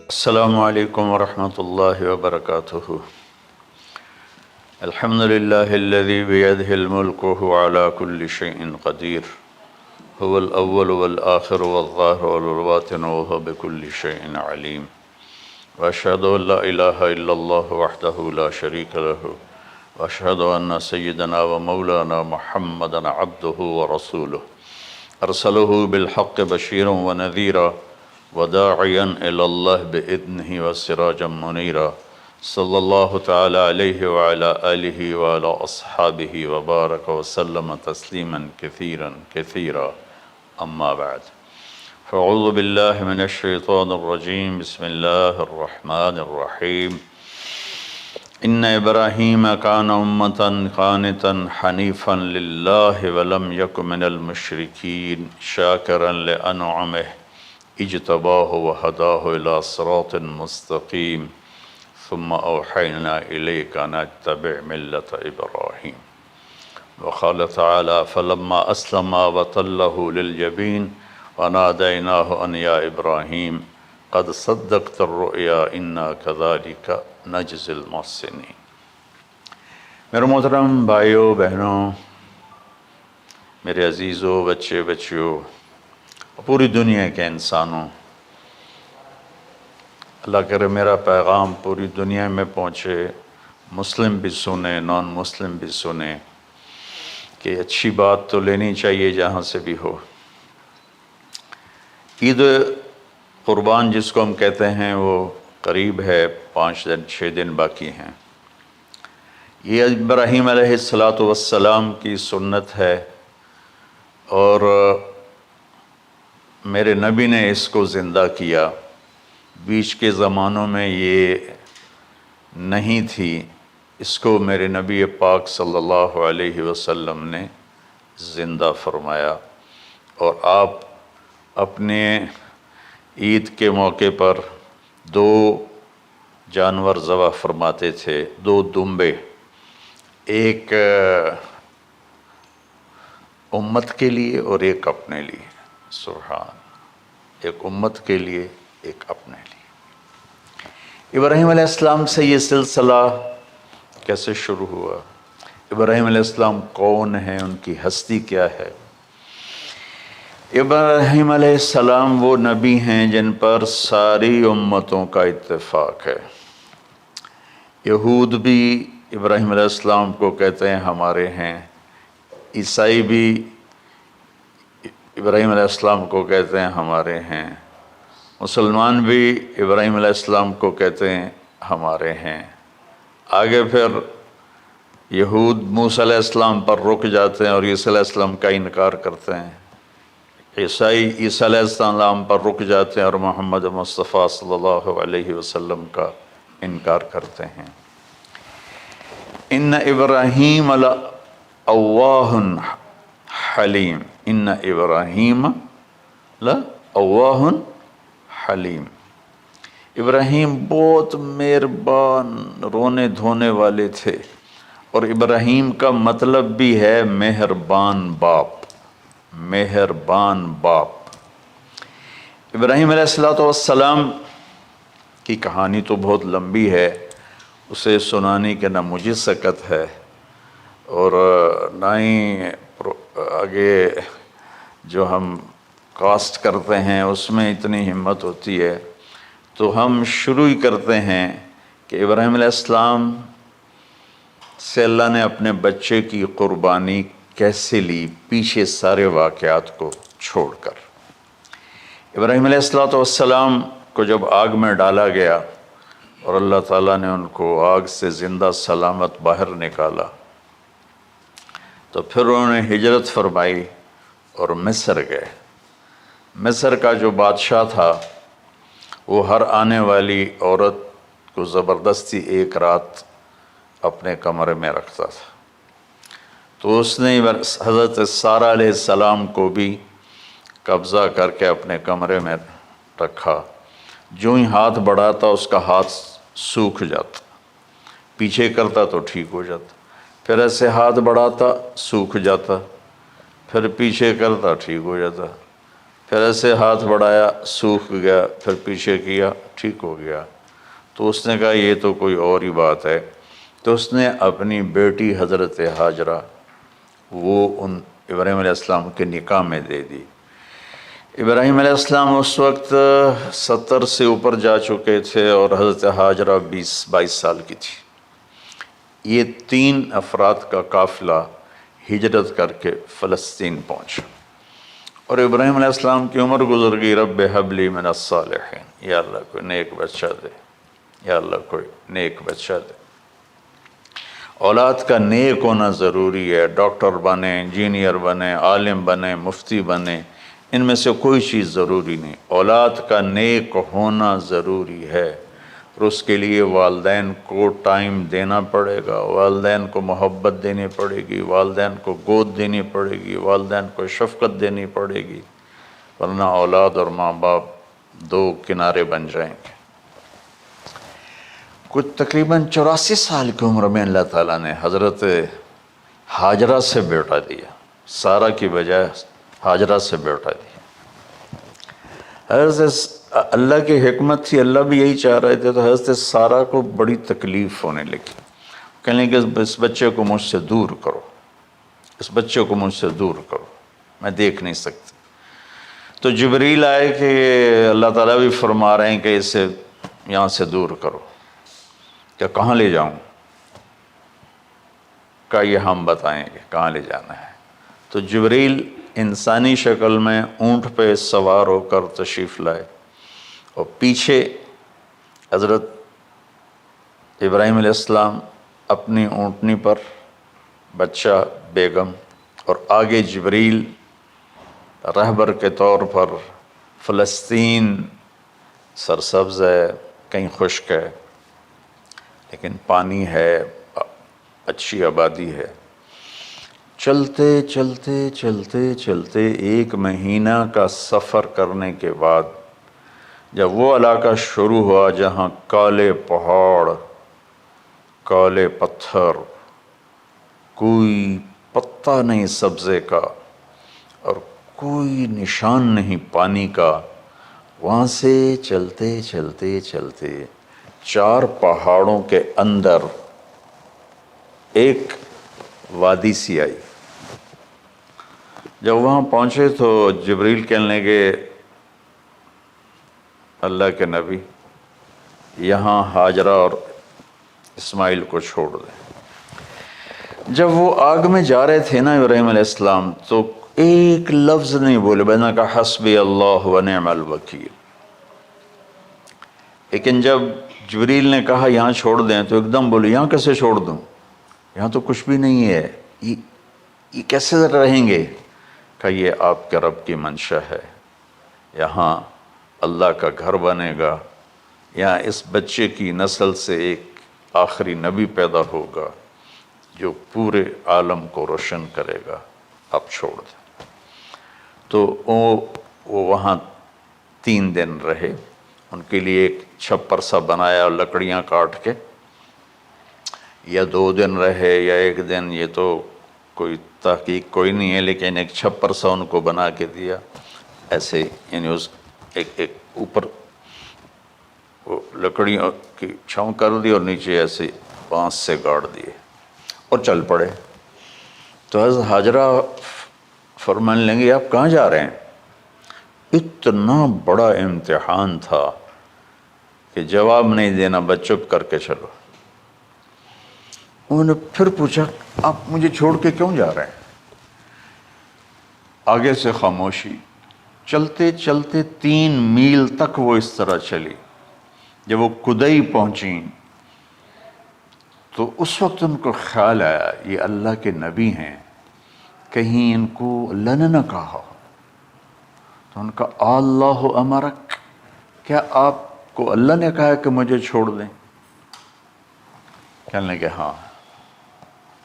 السلام علیکم ورحمۃ اللہ وبرکاتہ۔ الحمد للہ الذی بیدہ الملک وہو علی کل شیء قدیر، هو الاول والآخر والظاہر والباطن وہو بکل شیء علیم، واشہد ان لا الہ الا اللہ وحدہ لا شریک لہ، واشہد ان سیدنا ومولانا محمدا عبدہ ورسولہ، ارسلہ بالحق بشیرا ونذیرا وداعیا الی اللہ بإذنہ وسراجا منیرا، صلی اللہ تعالی علیہ وعلی آلہ وعلی اصحابہ وبارک وسلم تسلیما کثیرا کثیرا، اما بعد فاعوذ باللہ من الشیطان الرجیم، بسم اللہ الرحمن الرحیم۔ ان ابراہیم کان امۃ قانتا حنیفا للہ ولم یک من المشرکین، شاکرا لانعمہ اجتباہ وہداہ الی صراط مستقیم، ثم اوحینا الیک ان اتبع ملۃ ابراہیم۔ وقال تعالی فلما اسلما وتلہ للجبین ونادیناہ ان یا ابراہیم قد صدقت الرؤیا انا کذلک نجزی المحسنین۔ میرے محترم بھائیوں بہنوں، میرے عزیزوں، بچے بچیوں، پوری دنیا کے انسانوں، اللہ کرے میرا پیغام پوری دنیا میں پہنچے، مسلم بھی سنیں، نان مسلم بھی سنیں، کہ اچھی بات تو لینی چاہیے جہاں سے بھی ہو۔ عید قربان جس کو ہم کہتے ہیں وہ قریب ہے، 5 دن 6 دن باقی ہیں۔ یہ ابراہیم علیہ السلام کی سنت ہے، اور میرے نبی نے اس کو زندہ کیا۔ بیچ کے زمانوں میں یہ نہیں تھی، اس کو میرے نبی پاک صلی اللہ علیہ وسلم نے زندہ فرمایا، اور آپ اپنے عید کے موقع پر 2 جانور ذبح فرماتے تھے، 2 دمبے، ایک امت کے لیے اور ایک اپنے لیے۔ سبحان، ایک امت کے لیے ایک اپنے لیے۔ ابراہیم علیہ السلام سے یہ سلسلہ کیسے شروع ہوا؟ ابراہیم علیہ السلام کون ہیں، ان کی ہستی کیا ہے؟ ابراہیم علیہ السلام وہ نبی ہیں جن پر ساری امتوں کا اتفاق ہے۔ یہود بھی ابراہیم علیہ السلام کو کہتے ہیں ہمارے ہیں، عیسائی بھی ابراہیم علیہ السلام کو کہتے ہیں ہمارے ہیں، مسلمان بھی ابراہیم علیہ السلام کو کہتے ہیں ہمارے ہیں۔ آگے پھر یہود موسیٰ علیہ السلام پر رک جاتے ہیں اور عیسیٰ علیہ السلام کا انکار کرتے ہیں، عیسائی عیسیٰ علیہ السلام پر رک جاتے ہیں اور محمد مصطفیٰ صلی اللہ علیہ وسلم کا انکار کرتے ہیں۔ ان ابراہیم لأواہ حلیم، ان ابراہیم لأواہ حلیم، ابراہیم بہت مہربان، رونے دھونے والے تھے، اور ابراہیم کا مطلب بھی ہے مہربان باپ، مہربان باپ۔ ابراہیم علیہ السلام کی کہانی تو بہت لمبی ہے، اسے سنانے کے نہ مجھے سکت ہے، اور نہ ہی آگے جو ہم کاسٹ کرتے ہیں اس میں اتنی ہمت ہوتی ہے، تو ہم شروع ہی کرتے ہیں کہ ابراہیم علیہ السلام سے اللہ نے اپنے بچے کی قربانی کیسے لی، پیچھے سارے واقعات کو چھوڑ کر۔ ابراہیم علیہ السلام کو جب آگ میں ڈالا گیا اور اللہ تعالیٰ نے ان کو آگ سے زندہ سلامت باہر نکالا، تو پھر انہوں نے ہجرت فرمائی اور مصر گئے۔ مصر کا جو بادشاہ تھا وہ ہر آنے والی عورت کو زبردستی 1 رات اپنے کمرے میں رکھتا تھا، تو اس نے حضرت سارہ علیہ السلام کو بھی قبضہ کر کے اپنے کمرے میں رکھا۔ جو ہی ہاتھ بڑھاتا اس کا ہاتھ سوکھ جاتا، پیچھے کرتا تو ٹھیک ہو جاتا، پھر ایسے ہاتھ بڑھاتا سوکھ جاتا، پھر پیچھے کرتا ٹھیک ہو جاتا، پھر ایسے ہاتھ بڑھایا سوکھ گیا، پھر پیچھے کیا ٹھیک ہو گیا۔ تو اس نے کہا یہ تو کوئی اور ہی بات ہے۔ تو اس نے اپنی بیٹی حضرت ہاجرہ وہ ان ابراہیم علیہ السلام کے نکاح میں دے دی۔ ابراہیم علیہ السلام اس وقت 70 سے اوپر جا چکے تھے اور حضرت ہاجرہ 22 سال کی تھی۔ یہ 3 افراد کا قافلہ ہجرت کر کے فلسطین پہنچا، اور ابراہیم علیہ السلام کی عمر گزر گئی۔ رب ہب لی من الصالحین، یا اللہ کوئی نیک بچہ دے، یا اللہ کوئی نیک بچہ دے۔ اولاد کا نیک ہونا ضروری ہے، ڈاکٹر بنے، انجینئر بنے، عالم بنے، مفتی بنے، ان میں سے کوئی چیز ضروری نہیں، اولاد کا نیک ہونا ضروری ہے۔ اور اس کے لیے والدین کو ٹائم دینا پڑے گا، والدین کو محبت دینی پڑے گی، والدین کو گود دینی پڑے گی، والدین کو شفقت دینی پڑے گی، ورنہ اولاد اور ماں باپ 2 کنارے بن جائیں گے۔ کچھ تقریباً 84 سال کی عمر میں اللہ تعالیٰ نے حضرت ہاجرہ سے بیٹا دیا، سارہ کی بجائے ہاجرہ سے بیٹا دیا۔ حضرت اللہ کی حکمت تھی، اللہ بھی یہی چاہ رہے تھے، تو حضرت سارہ کو بڑی تکلیف ہونے لگی، کہنے کہ اس بچے کو مجھ سے دور کرو، اس بچے کو مجھ سے دور کرو، میں دیکھ نہیں سکتی۔ تو جبریل آئے کہ اللہ تعالیٰ بھی فرما رہے ہیں کہ اسے یہاں سے دور کرو۔ کہ کہاں لے جاؤں؟ کہ یہ ہم بتائیں گے کہاں لے جانا ہے۔ تو جبریل انسانی شکل میں اونٹ پہ سوار ہو کر تشریف لائے، اور پیچھے حضرت ابراہیم علیہ السلام اپنی اونٹنی پر، بچہ بیگم، اور آگے جبریل رہبر کے طور پر۔ فلسطین سرسبز ہے، کہیں خشک ہے، لیکن پانی ہے، اچھی آبادی ہے۔ چلتے چلتے چلتے چلتے 1 مہینہ کا سفر کرنے کے بعد جب وہ علاقہ شروع ہوا جہاں کالے پہاڑ، کالے پتھر، کوئی پتا نہیں سبزے کا اور کوئی نشان نہیں پانی کا، وہاں سے چلتے چلتے چلتے 4 پہاڑوں کے اندر ایک وادی سی آئی۔ جب وہاں پہنچے تو جبریل کہنے لگے اللہ کے نبی یہاں ہاجرہ اور اسماعیل کو چھوڑ دیں۔ جب وہ آگ میں جا رہے تھے نا ابراہیم علیہ السلام، تو ایک لفظ نہیں بولے، بس نے کہا حسبی اللہ و نعم الوکیل۔ لیکن جب جبریل نے کہا یہاں چھوڑ دیں تو ایک دم بولے یہاں کیسے چھوڑ دوں، یہاں تو کچھ بھی نہیں ہے، یہ کیسے رہیں گے؟ کہ یہ آپ کے رب کی منشا ہے، یہاں اللہ کا گھر بنے گا، یہاں اس بچے کی نسل سے ایک آخری نبی پیدا ہوگا جو پورے عالم کو روشن کرے گا، آپ چھوڑ دیں۔ تو وہ وہاں 3 دن رہے، ان کے لیے ایک چھپر سا بنایا لکڑیاں کاٹ کے، یا 2 دن رہے یا 1 دن، یہ تو کوئی تحقیق کوئی نہیں ہے، لیکن ایک چھپر سا ان کو بنا کے دیا ایسے، یعنی اس ایک اوپر وہ لکڑیوں کی چھاؤں کر دی اور نیچے ایسے بانس سے گاڑ دیے اور چل پڑے۔ تو حضرت ہاجرہ فرمانے لگے آپ کہاں جا رہے ہیں؟ اتنا بڑا امتحان تھا کہ جواب نہیں دینا، بس چپ کر کے چلو۔ انہوں نے پھر پوچھا آپ مجھے چھوڑ کے کیوں جا رہے ہیں؟ آگے سے خاموشی۔ چلتے چلتے 3 میل تک وہ اس طرح چلی۔ جب وہ کدئی پہنچیں تو اس وقت ان کو خیال آیا یہ اللہ کے نبی ہیں، کہیں ان کو اللہ نے نہ کہا۔ تو ان کا اللہ امرک، کیا آپ کو اللہ نے کہا کہ مجھے چھوڑ دیں؟ کہنے لگے ہاں،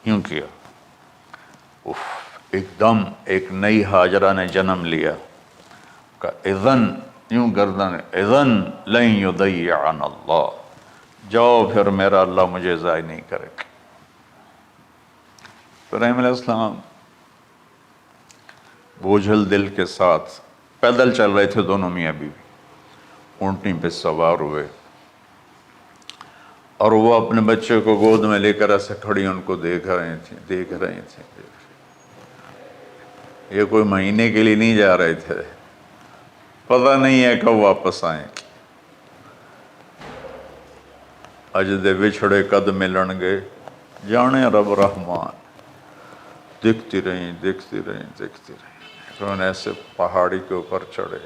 یوں کیا۔ ایک دم ایک نئی ہاجرہ نے جنم لیا، کہ اذن، یوں گردن، اذن لن یضیعنا اللہ، جاؤ پھر میرا اللہ مجھے ضائع نہیں کرے گا۔ ابراہیم علیہ السلام بوجھل دل کے ساتھ پیدل چل رہے تھے، دونوں میاں بیوی اونٹنی پہ سوار ہوئے، اور وہ اپنے بچے کو گود میں لے کر ایسے کھڑی ان کو دیکھ رہے تھے. یہ کوئی مہینے کے لیے نہیں جا رہے تھے، پتہ نہیں ہے کب واپس آئیں. اج دے وچھڑے قد ملن گے، جانے رب رحمان. دیکھتی رہیں. پھر انہیں ایسے پہاڑی کے اوپر چڑھے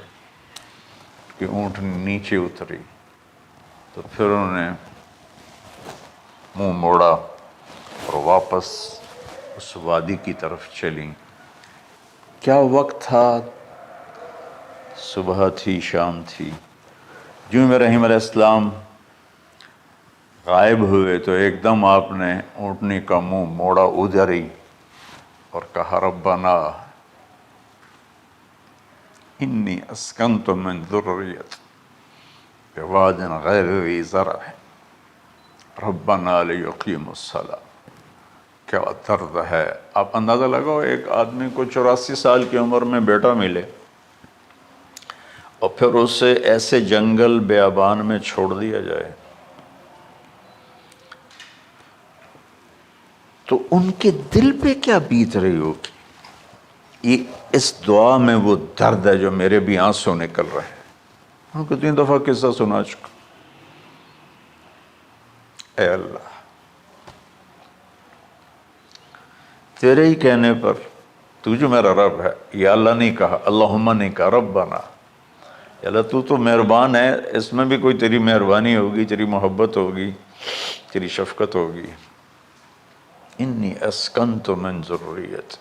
کہ اونٹ نیچے اتری، تو پھر انہوں نے منہ موڑا اور واپس اس وادی کی طرف چلیں. کیا وقت تھا، صبح تھی، شام تھی. جو ابراہیم علیہ السلام غائب ہوئے تو ایک دم آپ نے اونٹنی کا منہ موڑا ادھر ہی اور کہا ربنا انی اسکنت من ذریت بواد غیر ذی زرع ربنا لیقیموا الصلاۃ. کیا درد ہے. آپ اندازہ لگاؤ، ایک آدمی کو 84 سال کی عمر میں بیٹا ملے اور پھر اسے ایسے جنگل بیابان میں چھوڑ دیا جائے، تو ان کے دل پہ کیا بیت رہی ہوگی. یہ اس دعا میں وہ درد ہے جو میرے بھی آنسو نکل رہے ہیں. ان کو 3 دفعہ قصہ سنا چکا. اے اللہ، تیرے ہی کہنے پر، تو جو میرا رب ہے، یا اللہ نہیں کہا، اللہم نہیں کہا، ربنا. یا اللہ تو تو مہربان ہے، اس میں بھی کوئی تیری مہربانی ہوگی، تیری محبت ہوگی، تیری شفقت ہوگی. انی اسکنت من ذریت،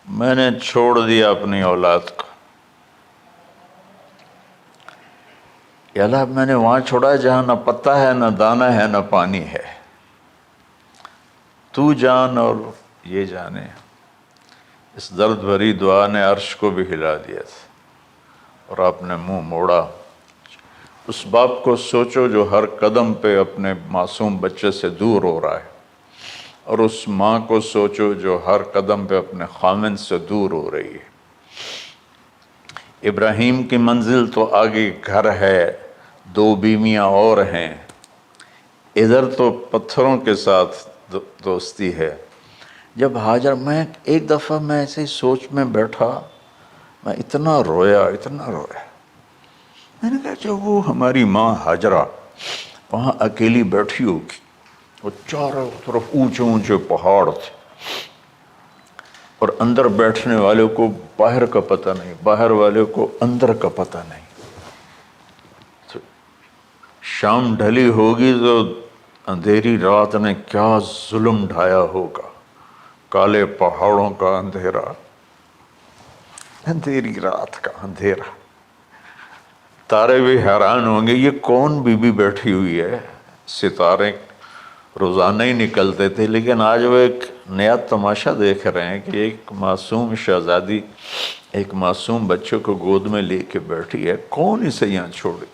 میں نے چھوڑ دیا اپنی اولاد کو. یا اللہ میں نے وہاں چھوڑا جہاں نہ پتہ ہے، نہ دانہ ہے، نہ پانی ہے. تو جان اور یہ جانے. اس درد بھری دعا نے عرش کو بھی ہلا دیا تھا، اور آپ نے منہ موڑا. اس باپ کو سوچو جو ہر قدم پہ اپنے معصوم بچے سے دور ہو رہا ہے، اور اس ماں کو سوچو جو ہر قدم پہ اپنے خامن سے دور ہو رہی ہے. ابراہیم کی منزل تو آگے گھر ہے، 2 بیویاں اور ہیں، ادھر تو پتھروں کے ساتھ دوستی ہے. جب ہاجر، میں ایک دفعہ میں ایسے سوچ میں بیٹھا، میں اتنا رویا. میں نے کہا جب وہ ہماری ماں ہاجرہ وہاں اکیلی بیٹھی ہوگی، وہ چاروں طرف اونچے اونچے پہاڑ تھے، اور اندر بیٹھنے والے کو باہر کا پتہ نہیں، باہر والے کو اندر کا پتہ نہیں. تو شام ڈھلی ہوگی تو اندھیری رات نے کیا ظلم ڈھایا ہوگا. کالے پہاڑوں کا اندھیرا، اندھیری رات کا اندھیرا. تارے بھی حیران ہوں گے، یہ کون بی بی بیٹھی ہوئی ہے. ستارے روزانہ ہی نکلتے تھے، لیکن آج وہ ایک نیا تماشا دیکھ رہے ہیں کہ ایک معصوم شہزادی ایک معصوم بچے کو گود میں لے کے بیٹھی ہے. کون اسے یہاں چھوڑی.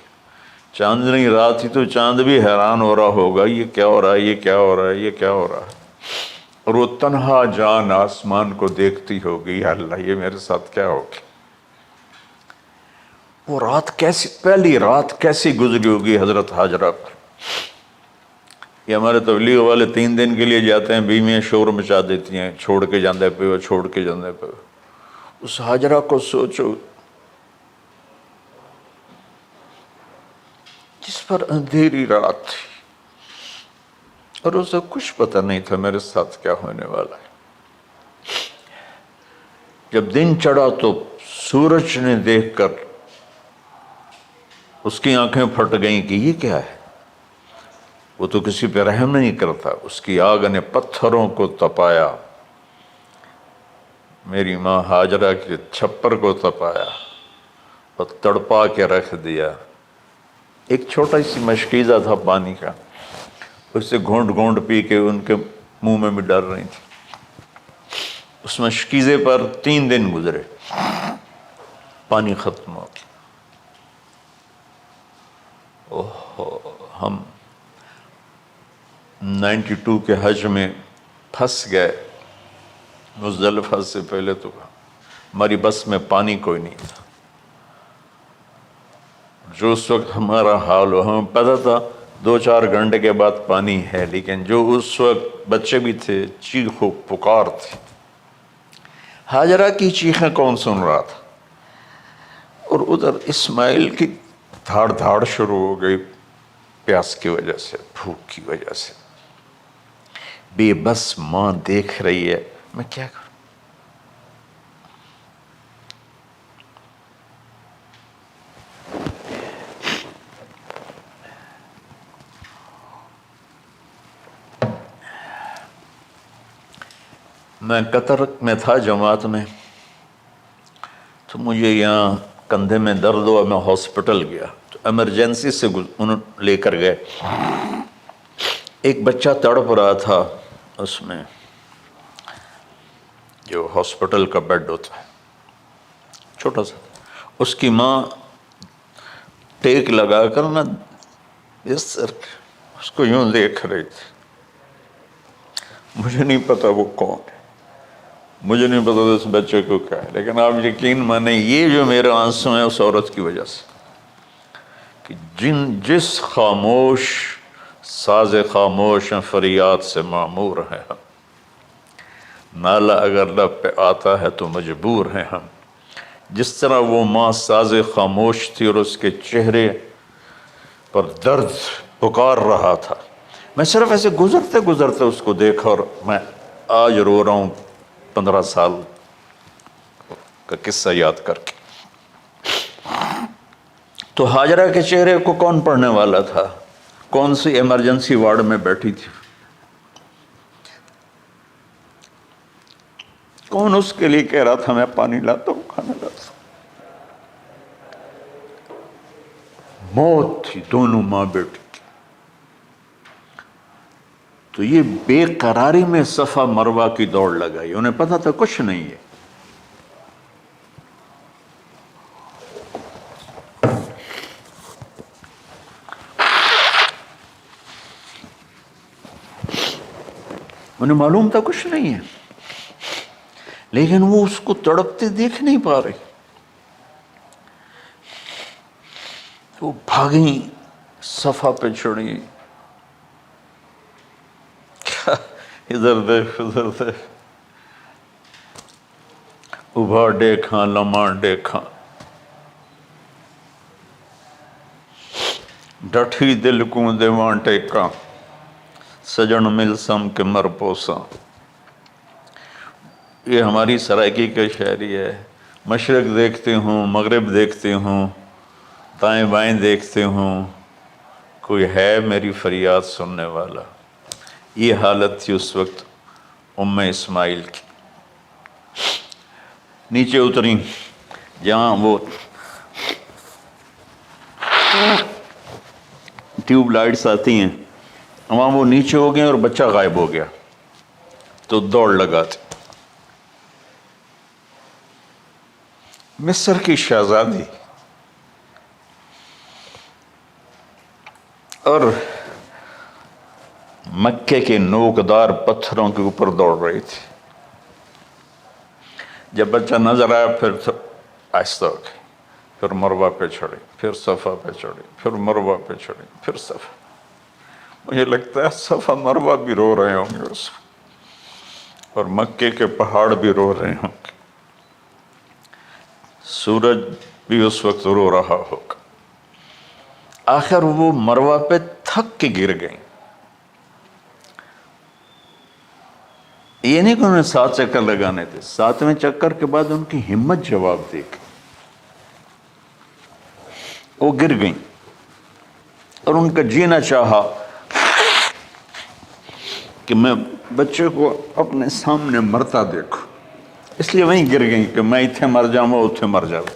چاندنی رات ہی تو چاند بھی حیران ہو رہا ہوگا، یہ کیا ہو رہا ہے، یہ کیا ہو رہا ہے، یہ کیا ہو رہا ہے. اور وہ تنہا جان آسمان کو دیکھتی ہوگی، یا اللہ یہ میرے ساتھ کیا ہوگی. وہ رات کیسی، پہلی رات کیسی گزری ہوگی حضرت ہاجرہ پر. یہ ہمارے تبلیغ والے 3 دن کے لیے جاتے ہیں، بیویاں شور مچا دیتی ہیں، چھوڑ کے جاندے پہ وہ، چھوڑ کے جاندے پہ. اس ہاجرہ کو سوچو جس پر اندھیری رات تھی، اور اسے کچھ پتہ نہیں تھا میرے ساتھ کیا ہونے والا ہے. جب دن چڑھا تو سورج نے دیکھ کر اس کی آنکھیں پھٹ گئیں کہ یہ کیا ہے. وہ تو کسی پہ رحم نہیں کرتا. اس کی آگ نے پتھروں کو تپایا، میری ماں ہاجرہ کے چھپر کو تپایا اور تڑپا کے رکھ دیا. ایک چھوٹا سی مشکیزہ تھا پانی کا، اس سے گھونٹ گھونٹ پی کے ان کے منہ میں بھی ڈال رہی تھی. اس مشکیزے پر 3 دن گزرے، پانی ختم ہو گیا. ہم 92 کے حج میں پھنس گئے مزدلفہ سے پہلے تو ہماری بس میں پانی کوئی نہیں تھا. جو اس وقت ہمارا حال ہو، ہمیں پتہ تھا 2-4 گھنٹے کے بعد پانی ہے، لیکن جو اس وقت بچے بھی تھے، چیخ و پکار تھی. ہاجرہ کی چیخیں کون سن رہا تھا؟ اور ادھر اسماعیل کی دھاڑ دھاڑ شروع ہو گئی، پیاس کی وجہ سے، بھوک کی وجہ سے. بے بس ماں دیکھ رہی ہے، میں کیا کروں؟ میں قطر میں تھا جماعت میں، تو مجھے یہاں کندھے میں درد ہوا، میں ہاسپٹل گیا تو ایمرجنسی سے انہوں لے کر گئے. ایک بچہ تڑپ رہا تھا اس میں، جو ہاسپٹل کا بیڈ ہوتا ہے چھوٹا سا. اس کی ماں ٹیک لگا کر نا اس کو یوں دیکھ رہی تھی. مجھے نہیں پتا وہ کون ہے، مجھے نہیں پتا اس بچے کو کیا ہے، لیکن آپ یقین مانیں یہ جو میرے آنسو ہیں اس عورت کی وجہ سے، کہ جس خاموش ساز خاموش فریاد سے معمور ہیں ہم. نالہ اگر لب پہ آتا ہے تو مجبور ہیں ہم. جس طرح وہ ماں ساز خاموش تھی اور اس کے چہرے پر درد پکار رہا تھا، میں صرف ایسے گزرتے گزرتے اس کو دیکھا اور میں آج رو رہا ہوں 15 سال کا قصہ یاد کر کے. تو ہاجرہ کے چہرے کو کون پڑھنے والا تھا؟ کون سی ایمرجنسی وارڈ میں بیٹھی تھی؟ کون اس کے لیے کہہ رہا تھا میں پانی لاتا ہوں، کھانا لاتا ہوں؟ موت تھی دونوں ماں بیٹی کی. تو یہ بے قراری میں صفا مروہ کی دوڑ لگائی. انہیں پتا تھا کچھ نہیں ہے. انہیں معلوم تھا کچھ نہیں ہے، لیکن وہ اس کو تڑپتے دیکھ نہیں پا رہے. وہ بھاگیں، صفا پہ چڑھی، ادھر دیکھ ادھر دیکھ، ابھا دیکھاں لمحہ دیکھاں، ڈٹھی دل کو دیواں ٹیکاں، سجن مل سم کے مر پوساں. یہ ہماری سرائکی کا شاعری ہے. مشرق دیکھتے ہوں، مغرب دیکھتے ہوں، دائیں بائیں دیکھتے ہوں، کوئی ہے میری فریاد سننے والا. یہ حالت تھی اس وقت ام اسماعیل کی. نیچے اتری جہاں وہ ٹیوب لائٹس آتی ہیں، وہاں وہ نیچے ہو گئے اور بچہ غائب ہو گیا. تو دوڑ لگاتے. مصر کی شہزادی اور مکے کے نوکدار پتھروں کے اوپر دوڑ رہی تھی. جب بچہ نظر آیا پھر آہستہ ہو گئی، پھر مروہ پہ چڑھی، پھر صفا پہ چڑھی، پھر مروہ پہ چڑھی، پھر صفا. مجھے لگتا ہے صفا مروہ بھی رو رہے ہوں گے اس وقت، اور مکے کے پہاڑ بھی رو رہے ہوں گے. سورج بھی اس وقت رو رہا ہوگا. آخر وہ مروہ پہ تھک کے گر گئیں. یہ نہیں کہ انہیں 7 چکر لگانے تھے، 7ویں چکر کے بعد ان کی ہمت جواب دے گئی. وہ گر گئیں اور ان کا جینا چاہا کہ میں بچے کو اپنے سامنے مرتا دیکھوں، اس لیے وہیں گر گئیں کہ میں اتھے مر جاؤں اتھے مر جاؤں.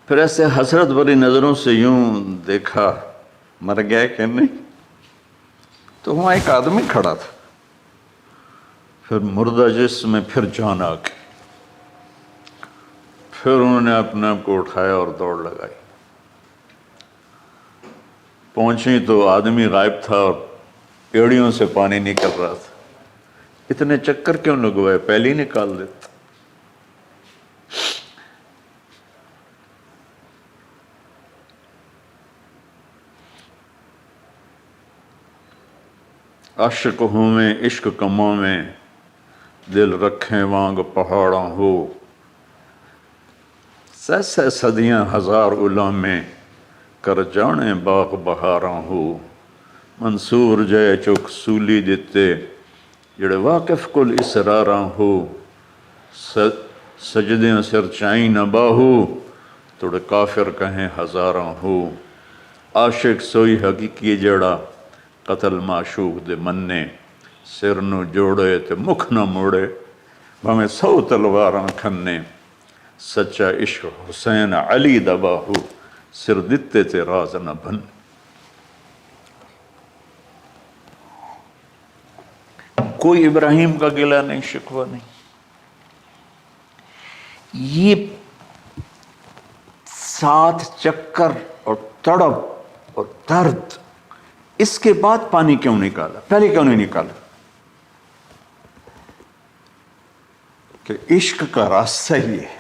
پھر ایسے حسرت بھری نظروں سے یوں دیکھا، مر گیا کہ نہیں. تو وہاں ایک آدمی کھڑا تھا. پھر مردہ جسم میں پھر جان آ گئی. پھر انہوں نے اپنے آپ کو اٹھایا اور دوڑ لگائی. پہنچی تو آدمی غائب تھا اور پیڑیوں سے پانی نکل رہا تھا. اتنے چکر کیوں لگوائے؟ پہلے ہی نکال دیتا۔ عاشق ہوں میں عشق کماں میں، دل رکھیں وانگ پہاڑاں ہو، سہ صدیاں ہزار غلامیں کر جانے باغ بہاراں ہو، منصور جے چک سولی دتے جڑے واقف کل اسراراں ہو، سجدیں سر چائیں نہ باہو توڑے کافر کہیں ہزاراں ہو، عاشق سوئی حقیقی جڑا قتل معشوق دے مننے، سر نو جوڑے تے مکھ نہ موڑے بھامیں 100 تلواراں کھنے، سچا عشق حسین علی دا باہو سر دتے تے راز نہ بن۔ کوئی ابراہیم کا گلہ نہیں، شکوہ نہیں۔ یہ 7 چکر اور تڑپ اور درد، اس کے بعد پانی کیوں نکالا؟ پہلے کیوں نہیں نکالا؟ کہ عشق کا راستہ ہی ہے۔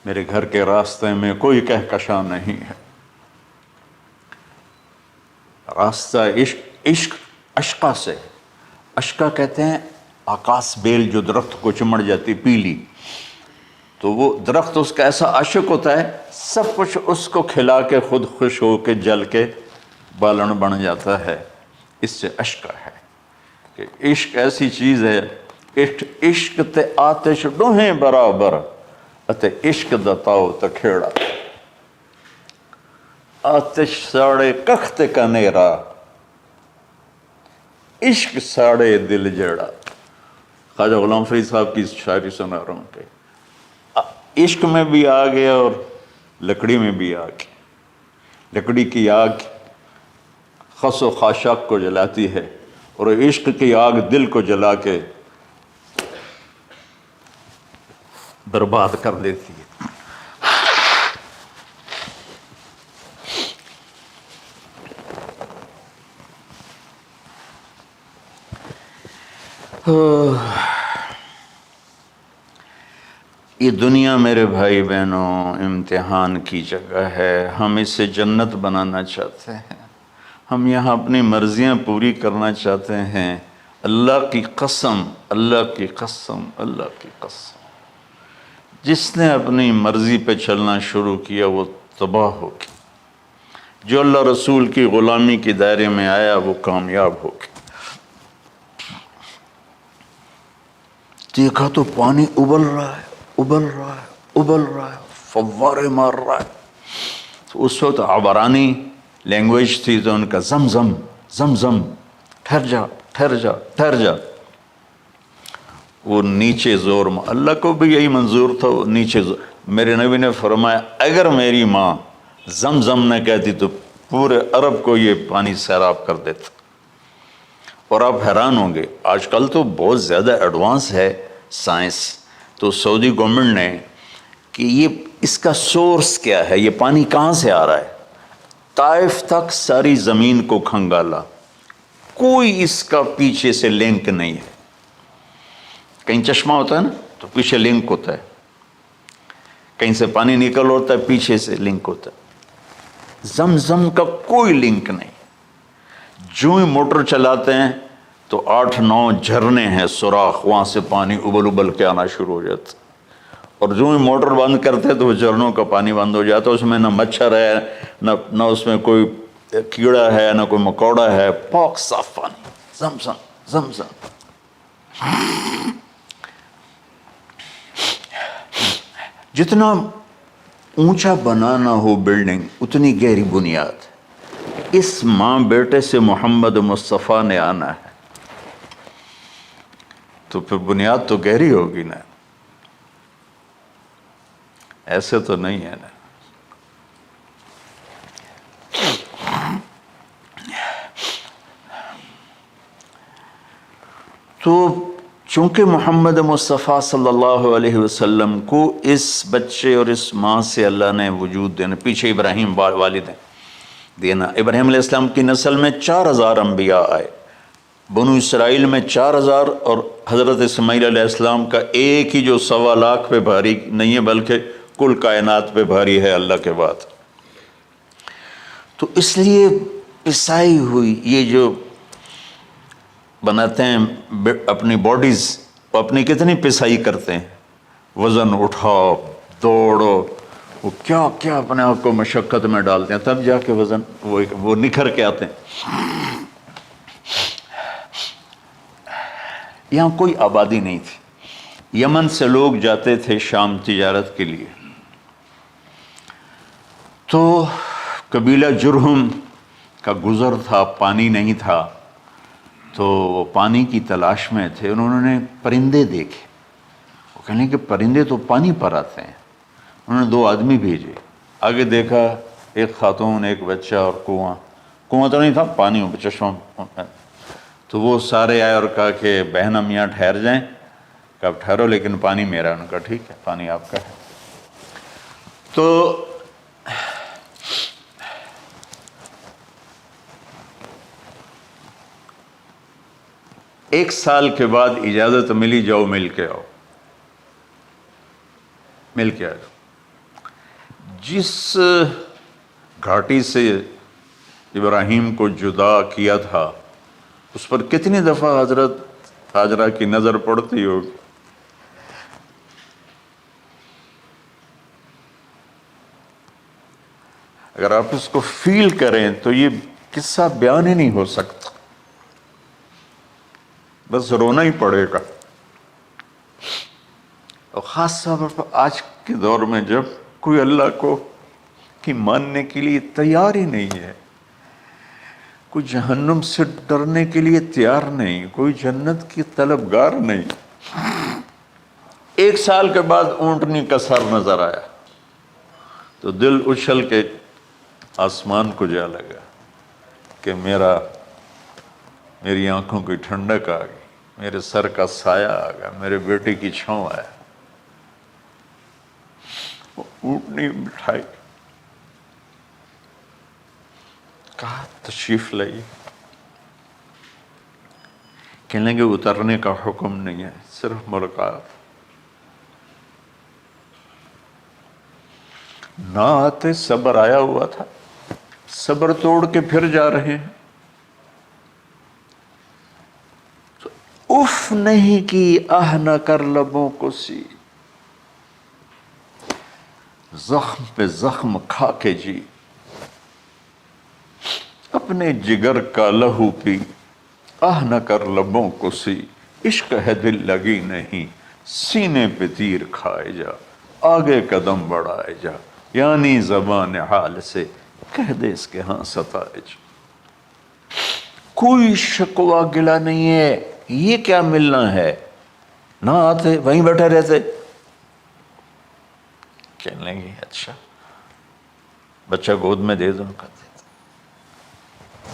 میرے گھر کے راستے میں کوئی کہکشاں نہیں ہے، راستہ عشق اشقا سے۔ اشقا کہتے ہیں آکاس بیل جو درخت کو چمڑ جاتی پیلی، تو وہ درخت اس کا ایسا عاشق ہوتا ہے، سب کچھ اس کو کھلا کے خود خوش ہو کے جل کے بالن بن جاتا ہے۔ اس سے اشقا ہے کہ عشق ایسی چیز ہے، عشق تے آتش ڈوہیں برابر اتے عشق دا تاؤ تکھیڑا، آتش ساڑے کخ تے کنیرا، عشق ساڑے دل جیڑا۔ خواجہ غلام فرید صاحب کی شاعری سنا رہا ہوں کہ عشق میں بھی آگ ہے اور لکڑی میں بھی آگ ہے۔ لکڑی کی آگ خس و خاشاک کو جلاتی ہے اور عشق کی آگ دل کو جلا کے برباد کر دیتی ہے۔ یہ دنیا میرے بھائی بہنوں امتحان کی جگہ ہے، ہم اسے جنت بنانا چاہتے ہیں، ہم یہاں اپنی مرضیاں پوری کرنا چاہتے ہیں۔ اللہ کی قسم، اللہ کی قسم، اللہ کی قسم، جس نے اپنی مرضی پہ چلنا شروع کیا وہ تباہ ہو گیا، جو اللہ رسول کی غلامی کے دائرے میں آیا وہ کامیاب ہو گیا۔ دیکھا تو پانی ابل رہا ہے، ابل رہا ہے، ابل رہا ہے، فوارے مار رہا ہے۔ تو اس وقت عبرانی لینگویج تھی تو ان کا زمزم زمزم، ٹھہر جا ٹھہر جا ٹھہر جا۔ وہ نیچے زور، اللہ کو بھی یہی منظور تھا، وہ نیچے زور۔ میرے نبی نے فرمایا اگر میری ماں زمزم نہ کہتی تو پورے عرب کو یہ پانی سیراب کر دیتا۔ اور آپ حیران ہوں گے، آج کل تو بہت زیادہ ایڈوانس ہے سائنس، تو سعودی گورنمنٹ نے کہ یہ اس کا سورس کیا ہے، یہ پانی کہاں سے آ رہا ہے، طائف تک ساری زمین کو کھنگالا، کوئی اس کا پیچھے سے لنک نہیں ہے۔ کہیں چشمہ ہوتا ہے نا تو پیچھے لنک ہوتا ہے، کہیں سے پانی نکل ہوتا ہے پیچھے سے لنک ہوتا ہے۔ زمزم کا کوئی لنک نہیں۔ جو ہی موٹر چلاتے ہیں تو 8-9 جھرنے ہیں سوراخ، وہاں سے پانی ابل ابل کے آنا شروع ہو جاتا، اور جو ہی موٹر بند کرتے تو وہ جھرنوں کا پانی بند ہو جاتا۔ اس میں نہ مچھر ہے، نہ اس میں کوئی کیڑا ہے، نہ کوئی مکوڑا ہے، پاک صاف پانی، زمزم زمزم۔ جتنا اونچا بنانا ہو بلڈنگ اتنی گہری بنیاد۔ اس ماں بیٹے سے محمد مصطفیٰ نے آنا ہے تو پھر بنیاد تو گہری ہوگی نا، ایسے تو نہیں ہے نا۔ تو چونکہ محمد مصطفیٰ صلی اللہ علیہ وسلم کو اس بچے اور اس ماں سے اللہ نے وجود دینا، پیچھے ابراہیم والد ہیں دینا، ابراہیم علیہ السلام کی نسل میں 4000 انبیاء آئے، بنو اسرائیل میں 4000 اور حضرت اسماعیل علیہ السلام کا ایک ہی جو 1.25 لاکھ پہ بھاری نہیں ہے بلکہ کل کائنات پہ بھاری ہے اللہ کے بعد۔ تو اس لیے پسائی ہوئی یہ جو بناتے ہیں اپنی باڈیز، وہ اپنی کتنی پسائی کرتے ہیں، وزن اٹھاؤ، دوڑو، وہ کیا کیا اپنے آپ کو مشقت میں ڈالتے ہیں، تب جا کے وزن وہ نکھر کے آتے ہیں۔ یہاں کوئی آبادی نہیں تھی، یمن سے لوگ جاتے تھے شام تجارت کے لیے، تو قبیلہ جرہم کا گزر تھا، پانی نہیں تھا، تو وہ پانی کی تلاش میں تھے، انہوں نے پرندے دیکھے، وہ کہنے کہ پرندے تو پانی پر آتے ہیں، انہوں نے 2 آدمی بھیجے، آگے دیکھا ایک خاتون، ایک بچہ اور کنواں تو نہیں تھا، پانی چشمہ، تو وہ سارے آئے اور کہا کہ بہن ہم یہاں ٹھہر جائیں، کہ اب ٹھہرو لیکن پانی میرا، ان کا ٹھیک ہے پانی آپ کا ہے۔ تو ایک سال کے بعد اجازت ملی، جاؤ مل کے آؤ، مل کے آؤ۔ جس گھاٹی سے ابراہیم کو جدا کیا تھا اس پر کتنی دفعہ حضرت ہاجرہ کی نظر پڑتی ہوگی، اگر آپ اس کو فیل کریں تو یہ قصہ بیان ہی نہیں ہو سکتا، بس رونا ہی پڑے گا۔ اور خاص طور پر آج کے دور میں جب کوئی اللہ کو کی ماننے کے لیے تیار ہی نہیں ہے، کوئی جہنم سے ڈرنے کے لیے تیار نہیں، کوئی جنت کی طلبگار نہیں۔ 1 سال کے بعد اونٹنی کا سر نظر آیا تو دل اچھل کے آسمان کو جا لگا کہ میری آنکھوں کی ٹھنڈک آ گئی، میرے سر کا سایہ آ گیا، میرے بیٹے کی چھاؤں آیا۔ وہ اونٹنی بٹھائی، کہا تشریف لائیے، کہنے لگے اترنے کا حکم نہیں ہے، صرف ملاقات۔ نہ آتے صبر آیا ہوا تھا، صبر توڑ کے پھر جا رہے ہیں، تو اف نہیں کی، آہ نہ کر لبوں کو سی، زخم پہ زخم کھا کے جی، اپنے جگر کا لہو پی، آہ نہ کر لبوں کو سی، عشق ہے دل لگی نہیں، سینے پہ تیر کھائے جا، آگے قدم بڑھائے جا، یعنی زبان حال سے کہہ دے اس کے ہاں ستائے جا۔ کوئی شکوہ گلا نہیں ہے، یہ کیا ملنا ہے، نہ آتے وہیں بیٹھے رہتے۔ کہنے لگے اچھا بچہ گود میں دے دو،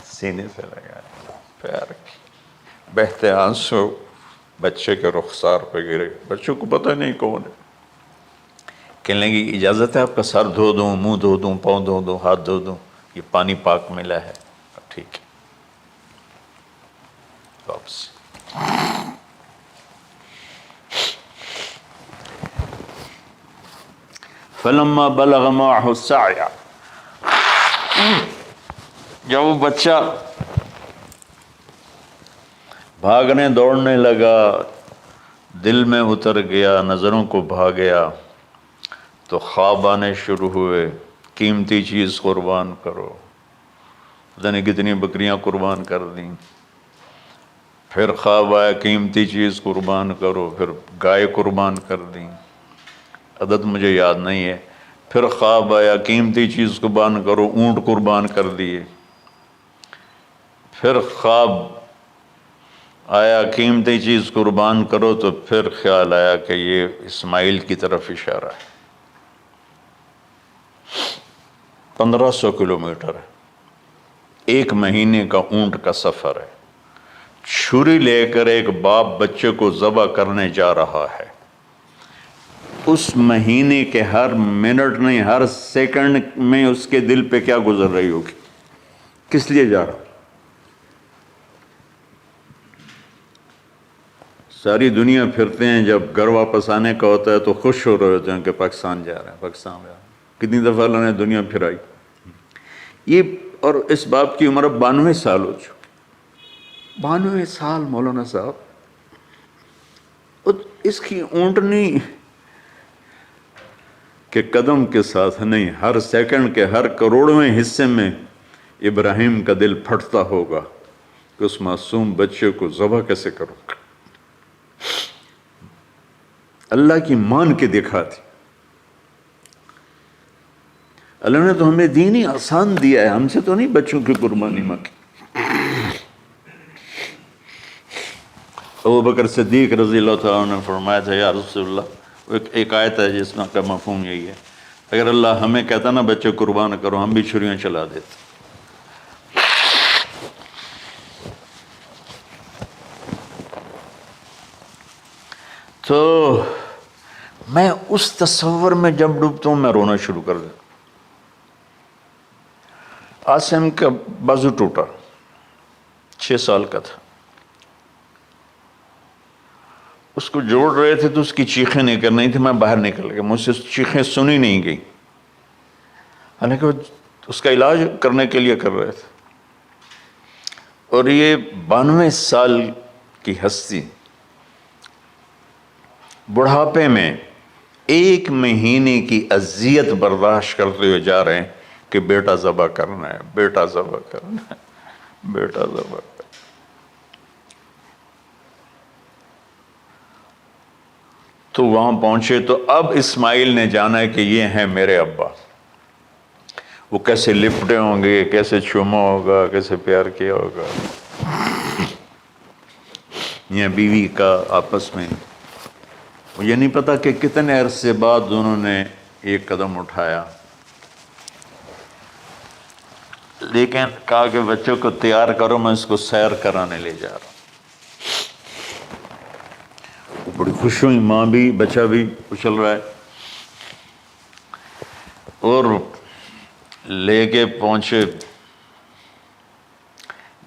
سینے سے لگا پیار کی، بہتے آنسو بچے کے رخسار پہ گرے، بچوں کو پتہ نہیں کون ہے۔ کہنے لگی اجازت ہے آپ کا سر دھو دوں، منہ دھو دوں، پاؤں دھو دوں، ہاتھ دھو دوں، یہ پانی پاک ملا ہے، ٹھیک ہے واپس۔ فلما بلغ معه السعی، جب وہ بچہ بھاگنے دوڑنے لگا، دل میں اتر گیا، نظروں کو بھا گیا، تو خواب آنے شروع ہوئے، قیمتی چیز قربان کرو، پتہ نہیں کتنی بکریاں قربان کر دیں، پھر خواب آیا قیمتی چیز قربان کرو، پھر گائے قربان کر دیں، عدد مجھے یاد نہیں ہے، پھر خواب آیا قیمتی چیز قربان کرو، اونٹ قربان کر دیے، پھر خواب آیا قیمتی چیز قربان کرو، تو پھر خیال آیا کہ یہ اسماعیل کی طرف اشارہ ہے۔ 1500 کلومیٹر ہے، 1 مہینے کا اونٹ کا سفر ہے، چھری لے کر ایک باپ بچے کو ذبح کرنے جا رہا ہے، اس مہینے کے ہر منٹ نہیں، ہر سیکنڈ میں اس کے دل پہ کیا گزر رہی ہوگی، کس لیے جا رہا، ساری دنیا پھرتے ہیں، جب گھر واپس آنے کا ہوتا ہے تو خوش ہو رہے ہوتے ہیں کہ پاکستان جا رہے ہیں، پاکستان جا رہے ہیں۔ کتنی دفعہ اللہ نے دنیا پھرائی یہ، اور اس باپ کی عمر اب 92 سال ہو چکی، 92 سال مولانا صاحب، اس کی اونٹنی کے قدم کے ساتھ نہیں، ہر سیکنڈ کے ہر کروڑویں حصے میں ابراہیم کا دل پھٹتا ہوگا کہ اس معصوم بچے کو ذبح کیسے کروں۔ اللہ کی مان کے دکھا دی۔ اللہ نے تو ہمیں دین ہی آسان دیا ہے، ہم سے تو نہیں بچوں کی قربانی مانگی۔ ابو بکر صدیق رضی اللہ تعالیٰ عنہ نے فرمایا تھا، یا رسول اللہ، ایک آیت ہے جس میں کا مفہوم یہی ہے، اگر اللہ ہمیں کہتا نا بچے قربان کرو، ہم بھی چھریاں چلا دیتے۔ تو میں اس تصور میں جب ڈوبتا ہوں میں رونا شروع کر دیتا۔ عاصم کا بازو ٹوٹا، 6 سال کا تھا، اس کو جوڑ رہے تھے تو اس کی چیخیں نہیں کر رہی تھی، میں باہر نکل گیا، مجھ سے چیخیں سنی نہیں گئی، حالانکہ اس کا علاج کرنے کے لیے کر رہے تھے۔ اور یہ 92 سال کی ہستی بڑھاپے میں 1 مہینے کی اذیت برداشت کرتے ہوئے جا رہے ہیں کہ بیٹا ذبح کرنا ہے، بیٹا ذبح کرنا ہے، بیٹا ذبح کرنا ہے۔ تو وہاں پہنچے تو اب اسماعیل نے جانا ہے کہ یہ ہیں میرے ابا۔ وہ کیسے لپٹے ہوں گے، کیسے چوما ہوگا، کیسے پیار کیا ہوگا، یہ بیوی کا آپس میں۔ مجھے نہیں پتا کہ کتنے عرصے بعد انہوں نے ایک قدم اٹھایا، لیکن کہا کہ بچوں کو تیار کرو، میں اس کو سیر کرانے لے جا رہا ہوں۔ بڑی خوش ہوئی، ماں بھی بچہ بھی اچھل رہا ہے، اور لے کے پہنچے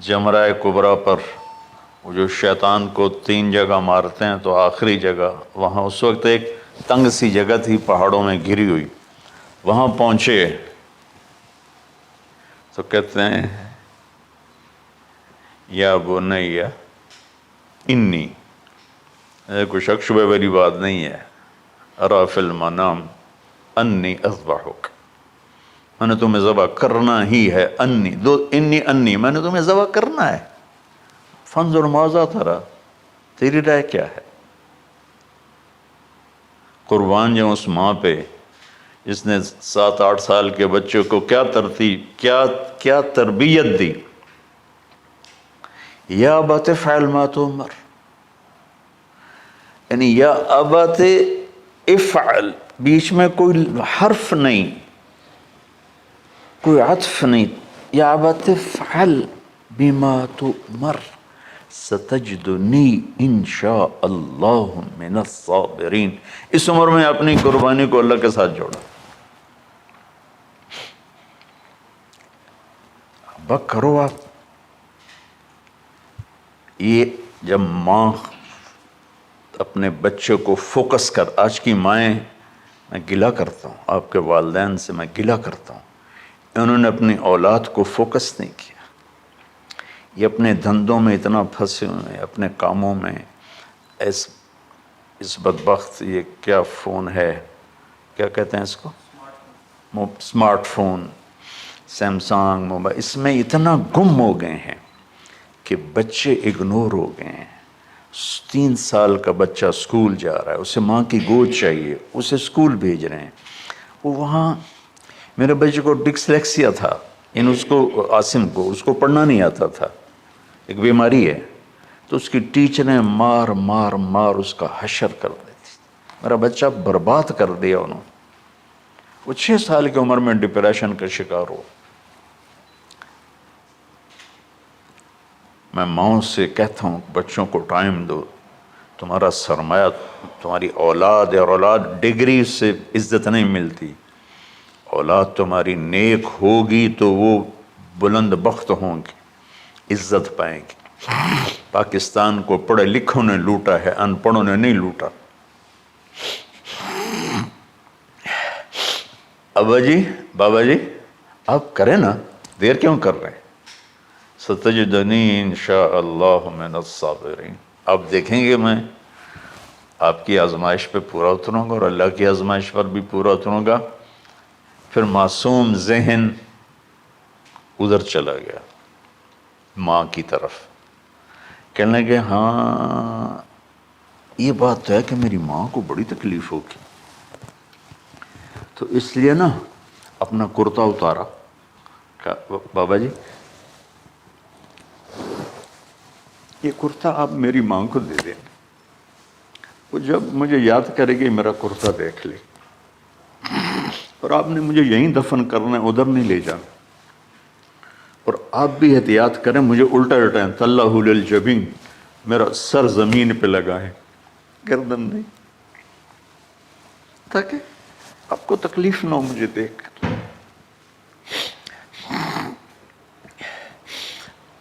جمرہ کبریٰ پر، وہ جو شیطان کو 3 جگہ مارتے ہیں، تو آخری جگہ وہاں اس وقت ایک تنگ سی جگہ تھی پہاڑوں میں گھری ہوئی، وہاں پہنچے تو کہتے ہیں یا بنی انی، کوئی شک شبہ والی بات نہیں ہے، ارا فی المنام انی اذبحک، میں نے تمہیں ذبح کرنا ہی ہے، انی میں نے تمہیں ذبح کرنا ہے، فانظر ماذا تری، تیری رائے کیا ہے؟ قربان جاؤں اس ماں پہ جس نے 7-8 سال کے بچوں کو کیا تربیت دی۔ یا ابت افعل ما تؤمر، یعنی یا ابت افعل، بیچ میں کوئی حرف نہیں، کوئی عطف نہیں، یا ابت افعل بما تؤمر ستجدنی انشاء اللہ من الصابرین۔ اس عمر میں اپنی قربانی کو اللہ کے ساتھ جوڑا، ابا کرو آپ۔ یہ جب ماں اپنے بچے کو فوکس کر، آج کی مائیں، میں گلہ کرتا ہوں آپ کے والدین سے، میں گلہ کرتا ہوں، انہوں نے اپنی اولاد کو فوکس نہیں کیا، یہ اپنے دھندوں میں اتنا پھنسے ہوئے ہیں، اپنے کاموں میں، اس بدبخت یہ کیا فون ہے، کیا کہتے ہیں اس کو، اسمارٹ فون، سیمسنگ موبائل، اس میں اتنا گم ہو گئے ہیں کہ بچے اگنور ہو گئے ہیں۔ 3 سال کا بچہ سکول جا رہا ہے، اسے ماں کی گود چاہیے، اسے سکول بھیج رہے ہیں، وہ وہاں، میرے بچے کو ڈسلیکسیا تھا، اس کو عاصم کو، اس کو پڑھنا نہیں آتا تھا، ایک بیماری ہے، تو اس کی ٹیچریں مار مار مار اس کا حشر کر دیتی، میرا بچہ برباد کر دیا انہوں نے۔ وہ 6 سال کی عمر میں ڈپریشن کا شکار ہو۔ میں ماؤں سے کہتا ہوں بچوں کو ٹائم دو، تمہارا سرمایہ تمہاری اولاد ہے، اور اولاد ڈگری سے عزت نہیں ملتی، اولاد تمہاری نیک ہوگی تو وہ بلند بخت ہوں گی، عزت پائیں گی۔ پاکستان کو پڑھے لکھوں نے لوٹا ہے، ان پڑھوں نے نہیں لوٹا۔ ابا جی، بابا جی، آپ کریں نا، دیر کیوں کر رہے ہیں؟ ستجدنی انشاءاللہ من الصابرین، آپ دیکھیں گے میں آپ کی آزمائش پہ پورا اتروں گا اور اللہ کی آزمائش پر بھی پورا اتروں گا۔ پھر معصوم ذہن ادھر چلا گیا ماں کی طرف، کہنے لگے ہاں یہ بات تو ہے کہ میری ماں کو بڑی تکلیف ہوگی، تو اس لیے نا اپنا کرتا اتارا، کہا بابا جی یہ کرتا آپ میری ماں کو دے دیں، وہ جب مجھے یاد کرے گی میرا کرتا دیکھ لے، اور آپ نے مجھے یہیں دفن کرنا ہے، ادھر نہیں لے جانا، اور آپ بھی احتیاط کریں، مجھے الٹا الٹائیں، طلّہ للجبین، میرا سر زمین پہ لگائیں، گردن نہیں، تاکہ آپ کو تکلیف نہ ہو مجھے دیکھ کر۔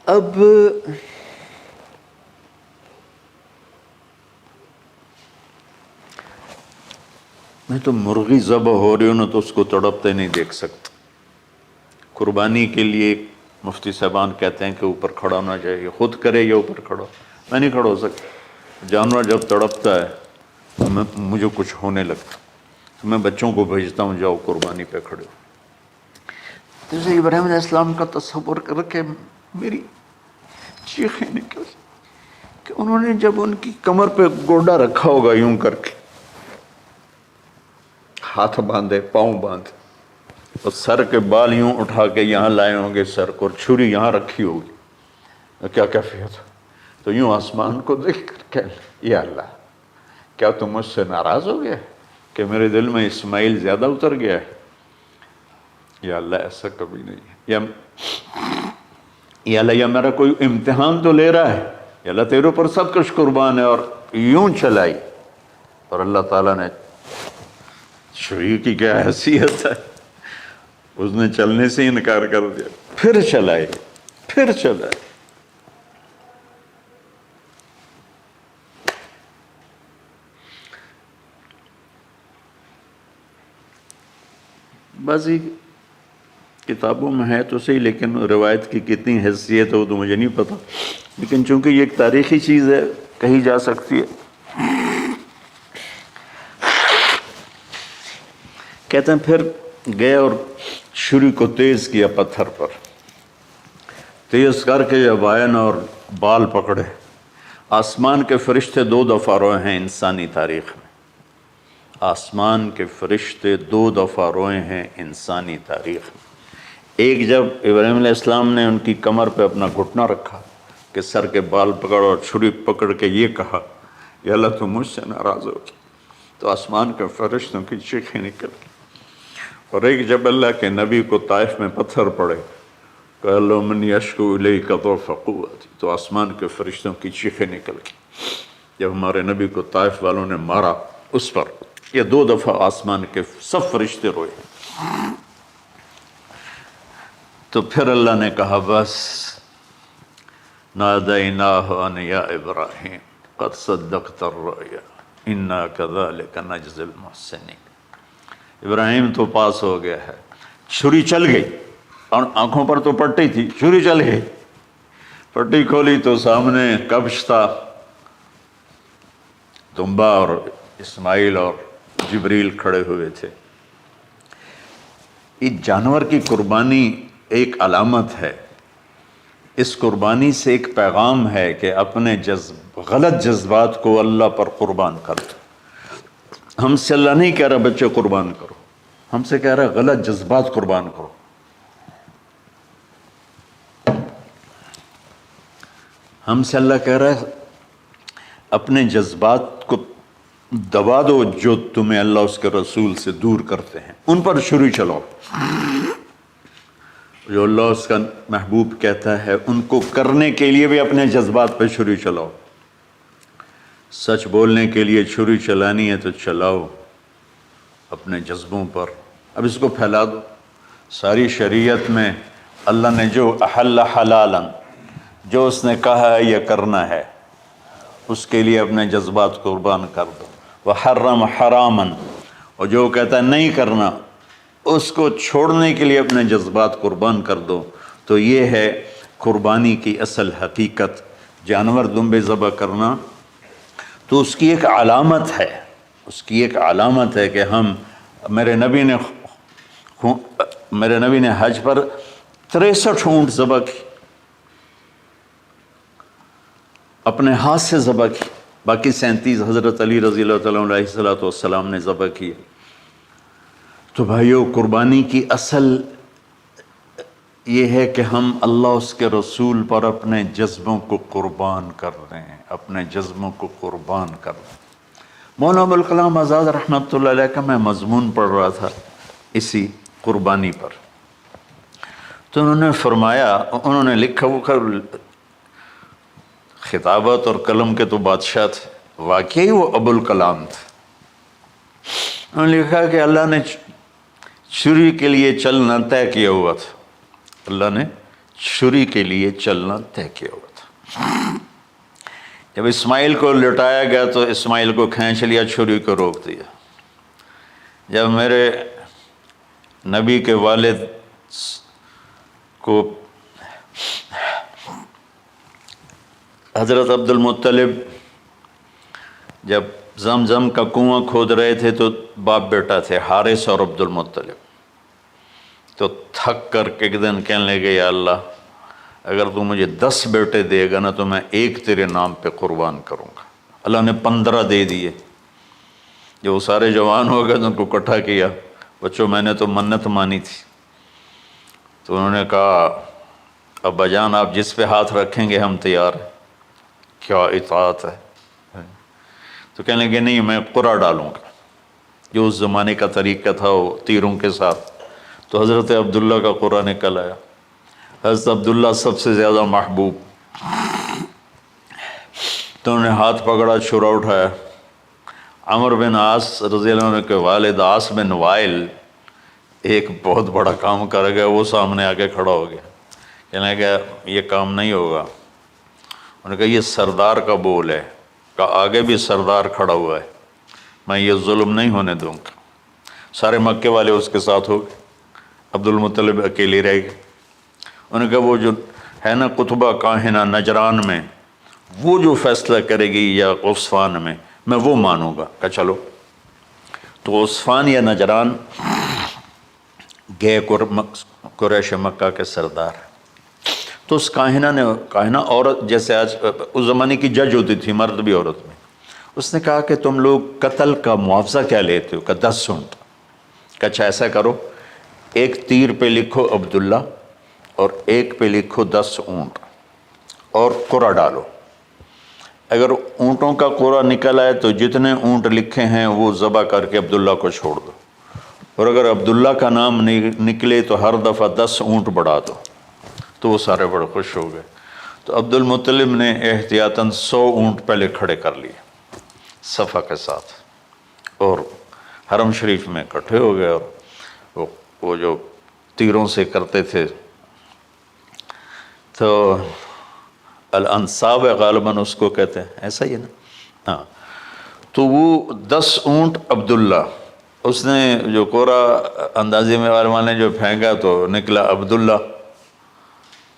اب میں تو مرغی ذبح ہو رہی ہوں نا تو اس کو تڑپتے نہیں دیکھ سکتا۔ قربانی کے لیے مفتی صاحبان کہتے ہیں کہ اوپر کھڑا ہونا چاہیے، خود کرے یا اوپر کھڑا ہو، میں نہیں کھڑا ہو سکتا۔ جانور جب تڑپتا ہے تو مجھے کچھ ہونے لگتا، تو میں بچوں کو بھیجتا ہوں جاؤ قربانی پہ کھڑے ہو۔ جیسے ابراہیم علیہ السلام کا تصور کر کے میری چیخیں نکل کہ انہوں نے جب ان کی کمر پہ گوڈا رکھا ہوگا یوں کر کے، ہاتھ باندھے، پاؤں باندھے، اور سر کے بال یوں اٹھا کے یہاں لائے ہوں گے سر کو، اور چھری یہاں رکھی ہوگی، کیا کیفیت؟ تو یوں آسمان کو دیکھ کر کہ یا اللہ کیا تم مجھ سے ناراض ہو گیا کہ میرے دل میں اسماعیل زیادہ اتر گیا ہے؟ یا اللہ ایسا کبھی نہیں ہے، یا اللہ یا میرا کوئی امتحان تو لے رہا ہے، یا اللہ تیرے اوپر سب کچھ قربان ہے، اور یوں چلائی، اور اللہ تعالیٰ نے چھری کی کیا حیثیت ہے، اس نے چلنے سے انکار کر دیا، پھر چلائے، پھر چلائے۔ بعضی کتابوں میں ہے تو صحیح، لیکن روایت کی کتنی حیثیت ہے وہ تو مجھے نہیں پتا، لیکن چونکہ یہ ایک تاریخی چیز ہے کہی جا سکتی ہے۔ کہتے ہیں پھر گئے اور چھری کو تیز کیا پتھر پر، تیز کر کے جب آئے نا اور بال پکڑے، آسمان کے فرشتے 2 دفعہ روئے ہیں انسانی تاریخ میں، آسمان کے فرشتے 2 دفعہ روئے ہیں انسانی تاریخ میں۔ ایک جب ابراہیم علیہ السلام نے ان کی کمر پہ اپنا گھٹنا رکھا کہ سر کے بال پکڑ اور چھری پکڑ کے یہ کہا یا اللہ تم مجھ سے ناراض ہو، تو آسمان کے فرشتوں کی چیخیں نکل گئی۔ اور ایک جب اللہ کے نبی کو طائف میں پتھر پڑے کہ اللہ من یشکو الیک ضعف قوتی، تو آسمان کے فرشتوں کی چیخیں نکل گئی۔ جب ہمارے نبی کو طائف والوں نے مارا اس پر، یہ 2 دفعہ آسمان کے سب فرشتے روئے۔ تو پھر اللہ نے کہا بس، نادیناہ ان یا ابراہیم قد صدقت الرؤیا انا کذلک نجزی المحسنین، ابراہیم تو پاس ہو گیا ہے۔ چھری چل گئی، اور آنکھوں پر تو پٹی تھی، چھری چل گئی، پٹی کھولی تو سامنے کبش تھا، دمبا اور اسماعیل اور جبریل کھڑے ہوئے تھے۔ اس جانور کی قربانی ایک علامت ہے، اس قربانی سے ایک پیغام ہے کہ اپنے غلط جذبات کو اللہ پر قربان کر دو۔ ہم سے اللہ نہیں کہہ رہا بچے قربان کرو، ہم سے کہہ رہا غلط جذبات قربان کرو۔ ہم سے اللہ کہہ رہا ہے اپنے جذبات کو دبا دو جو تمہیں اللہ اس کے رسول سے دور کرتے ہیں، ان پر چھری چلاؤ۔ جو اللہ اس کا محبوب کہتا ہے ان کو کرنے کے لیے بھی اپنے جذبات پہ چھری چلاؤ۔ سچ بولنے کے لیے چھری چلانی ہے تو چلاؤ اپنے جذبوں پر، اب اس کو پھیلا دو۔ ساری شریعت میں اللہ نے جو احل حلالا، جو اس نے کہا ہے یہ کرنا ہے اس کے لیے اپنے جذبات قربان کر دو، وحرم حراما، اور جو کہتا ہے نہیں کرنا اس کو چھوڑنے کے لیے اپنے جذبات قربان کر دو۔ تو یہ ہے قربانی کی اصل حقیقت۔ جانور دمبے ذبح کرنا تو اس کی ایک علامت ہے، اس کی ایک علامت ہے کہ ہم میرے نبی نے حج پر 63 اونٹ ذبح کی، اپنے ہاتھ سے ذبح کی، باقی 37 حضرت علی رضی اللہ تعالیٰ علیہ السلام نے ذبح کیے۔ تو بھائیو، قربانی کی اصل یہ ہے کہ ہم اللہ اس کے رسول پر اپنے جذبوں کو قربان کر رہے ہیں، اپنے جذبوں کو قربان کر رہے ہیں۔ مولانا ابوالکلام آزاد رحمۃ اللہ علیہ کا میں مضمون پڑھ رہا تھا اسی قربانی پر، تو انہوں نے فرمایا، انہوں نے لکھا، وہ خطابت اور قلم کے تو بادشاہ تھے، واقعی وہ ابوالکلام تھے۔ انہوں نے لکھا کہ اللہ نے چھری کے لیے چلنا طے کیا ہوا تھا، اللہ نے چھری کے لیے چلنا طے کیا ہوا تھا۔ جب اسماعیل کو لٹایا گیا تو اسماعیل کو کھینچ لیا، چھری کو روک دیا۔ جب میرے نبی کے والد کو حضرت عبد المطلب جب زمزم کا کنواں کھود رہے تھے تو باپ بیٹا تھے، حارث اور عبد المطلب، تو تھک کر کے ایک دن کہنے لگے، یا اللہ اگر تو مجھے 10 بیٹے دے گا نا تو میں ایک تیرے نام پہ قربان کروں گا۔ اللہ نے 15 دے دیے۔ جب وہ سارے جوان ہو گئے تو ان کو اکٹھا کیا، بچوں میں نے تو منت مانی تھی۔ تو انہوں نے کہا، ابا جان آپ جس پہ ہاتھ رکھیں گے ہم تیار ہیں، کیا اطاعت ہے۔ تو کہنے لگے نہیں، میں قرعہ ڈالوں گا، جو اس زمانے کا طریقہ تھا وہ تیروں کے ساتھ۔ تو حضرت عبداللہ کا قرعہ نکل آیا، حضرت عبداللہ سب سے زیادہ محبوب، تو انہوں نے ہاتھ پکڑا، چھرا اٹھایا۔ عمر بن عاص رضی اللہ عنہ کے والد عاص بن وائل ایک بہت بڑا کام کر گیا، وہ سامنے آ کے کھڑا ہو گیا، کہنے لگا یہ کام نہیں ہوگا۔ انہوں نے کہا یہ سردار کا بول ہے، کہا آگے بھی سردار کھڑا ہوا ہے، میں یہ ظلم نہیں ہونے دوں گا۔ سارے مکے والے اس کے ساتھ ہو گئے، عبد المطلب اکیلے رہ گئے۔ انہوں نے کہا وہ جو ہے نا قطبہ کاہنہ نجران میں، وہ جو فیصلہ کرے گی یا عصفان میں وہ مانوں گا۔ کہا چلو۔ تو عصفان یا نجران گئے قریش مکہ کے سردار۔ تو اس کاہنہ عورت، جیسے آج اس زمانے کی جج ہوتی تھی، مرد بھی عورت میں، اس نے کہا کہ تم لوگ قتل کا معاوضہ کیا لیتے ہو؟ کہ 10 اونٹ۔ کہ اچھا ایسا کرو، ایک تیر پہ لکھو عبداللہ اور ایک پہ لکھو 10 اونٹ اور قرعہ ڈالو۔ اگر اونٹوں کا قرعہ نکل آئے تو جتنے اونٹ لکھے ہیں وہ ذبح کر کے عبداللہ کو چھوڑ دو، اور اگر عبداللہ کا نام نکلے تو ہر دفعہ 10 اونٹ بڑھا دو۔ تو وہ سارے بڑے خوش ہو گئے۔ تو عبد المطلب نے احتیاطاً 100 اونٹ پہلے کھڑے کر لیے صفا کے ساتھ، اور حرم شریف میں اکٹھے ہو گئے، اور وہ جو تیروں سے کرتے تھے تو الانصاب غالباً اس کو کہتے ہیں، ایسا ہی ہے نا؟ ہاں۔ تو وہ 10 اونٹ عبداللہ، اس نے جو قرعہ اندازی میں والے جو پھینکا تو نکلا عبداللہ۔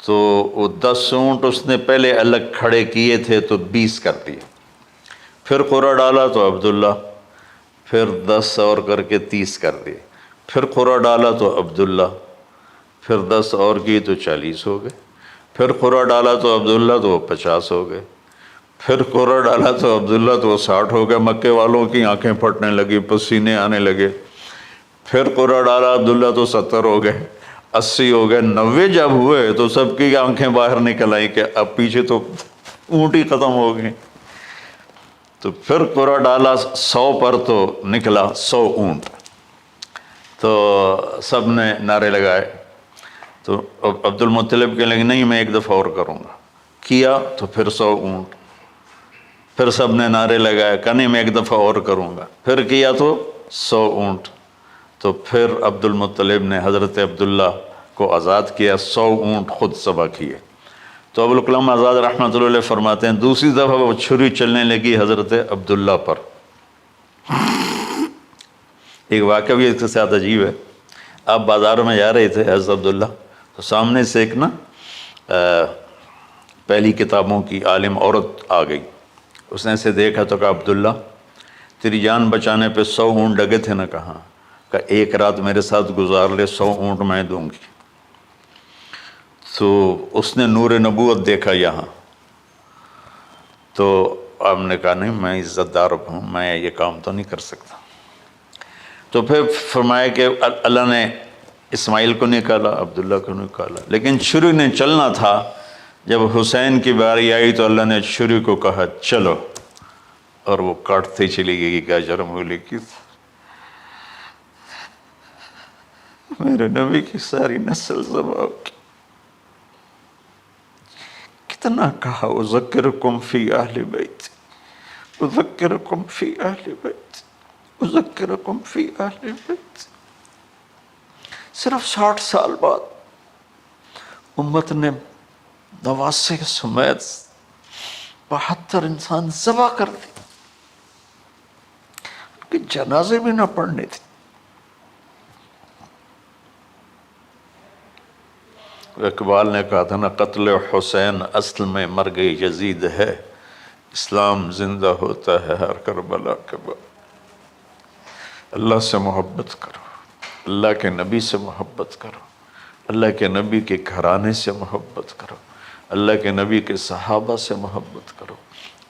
تو وہ 10 اونٹ اس نے پہلے الگ کھڑے کیے تھے تو 20 کر دیے، پھر قرعہ ڈالا تو عبداللہ، پھر 10 اور کر کے 30 کر دیے، پھر قرعہ ڈالا تو عبداللہ، پھر 10 اور کی تو 40 ہو گئے، پھر قرعہ ڈالا تو عبداللہ تو 50 ہو گئے، پھر قرعہ ڈالا تو عبداللہ تو 60 ہو گئے۔ مکے والوں کی آنکھیں پھٹنے لگی، پسینے آنے لگے۔ پھر قرعہ ڈالا عبداللہ تو 70 ہو گئے، 80 ہو گئے، 90 جب ہوئے تو سب کی آنکھیں باہر نکل آئیں کہ اب پیچھے تو اونٹ ہی ختم ہو گئے۔ تو پھر قرعہ ڈالا 100 پر تو نکلا 100 اونٹ۔ تو سب نے نعرے لگائے، تو عبد المطلب کہنے لگے نہیں میں ایک دفعہ اور کروں گا، کیا تو پھر 100 اونٹ، پھر سب نے نعرے لگائے، کہا نہیں میں ایک دفعہ اور کروں گا، پھر کیا تو 100 اونٹ۔ تو پھر عبد المطلب نے حضرت عبداللہ کو آزاد کیا، 100 اونٹ خود ذبح کیے۔ تو ابوالکلام آزاد رحمۃ اللہ علیہ فرماتے ہیں دوسری دفعہ وہ چھری چلنے لگی حضرت عبداللہ پر۔ ایک واقعہ بھی اس کے ساتھ عجیب ہے۔ آپ بازار میں جا رہے تھے حضرت عبداللہ، تو سامنے سے ایک نا پہلی کتابوں کی عالم عورت آ گئی۔ اس نے اسے دیکھا تو کہا عبداللہ تیری جان بچانے پہ 100 اونٹ ڈگے تھے نا؟ کہاں؟ کہ ایک رات میرے ساتھ گزار لے 100 اونٹ میں دوں گی۔ تو اس نے نور نبوت دیکھا یہاں، تو آپ نے کہا نہیں میں عزت دار ہوں، میں یہ کام تو نہیں کر سکتا۔ تو پھر فرمایا کہ اللہ نے اسماعیل کو نکالا، عبداللہ کو نکالا، لیکن چھری نے چلنا تھا۔ جب حسین کی باری آئی تو اللہ نے چھری کو کہا چلو، اور وہ کاٹتے چلی گئی۔ کیا جرم ہولی کی میرے نبی کی ساری نسل ذبح کی۔ کتنا کہا اذکرکم فی اہل بیت، اذکرکم فی اہل بیت، اذکرکم فی اہل بیت۔ صرف 60 سال بعد امت نے 89 سمیت 72 انسان ذبح کر دی کہ جنازے بھی نہ پڑھنے تھے۔ اقبال نے کہا تھا نا قتل حسین اصل میں مرگ یزید ہے، اسلام زندہ ہوتا ہے ہر کربلا کے بعد۔ اللہ سے محبت کرو، اللہ کے نبی سے محبت کرو، اللہ کے نبی کے گھرانے سے محبت کرو، اللہ کے نبی کے صحابہ سے محبت کرو،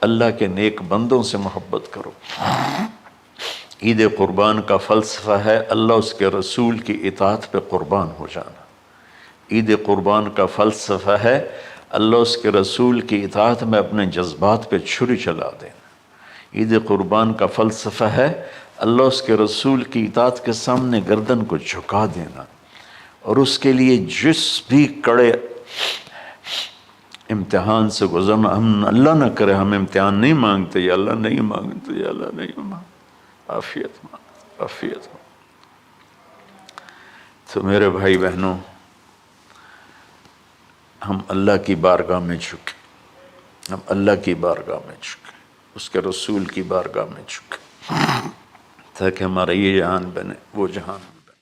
اللہ کے نیک بندوں سے محبت کرو۔ عید قربان کا فلسفہ ہے اللہ اس کے رسول کی اطاعت پہ قربان ہو جانا۔ عید قربان کا فلسفہ ہے اللہ اس کے رسول کی اطاعت میں اپنے جذبات پہ چھری چلا دینا۔ عید قربان کا فلسفہ ہے اللہ اس کے رسول کی اطاعت کے سامنے گردن کو جھکا دینا، اور اس کے لیے جس بھی کڑے امتحان سے گزرنا۔ ہم اللہ نہ کرے ہم امتحان نہیں مانگتے، یا اللہ نہیں مانگتے، یا اللہ نہیں مانگتے، عافیت مانگ، عافیت مانگ۔ تو میرے بھائی بہنوں، ہم اللہ کی بارگاہ میں جھکے، ہم اللہ کی بارگاہ میں جھکے، اس کے رسول کی بارگاہ میں جھکے، تاکہ ہمارا یہ جہان بنے وہ جہان بنے۔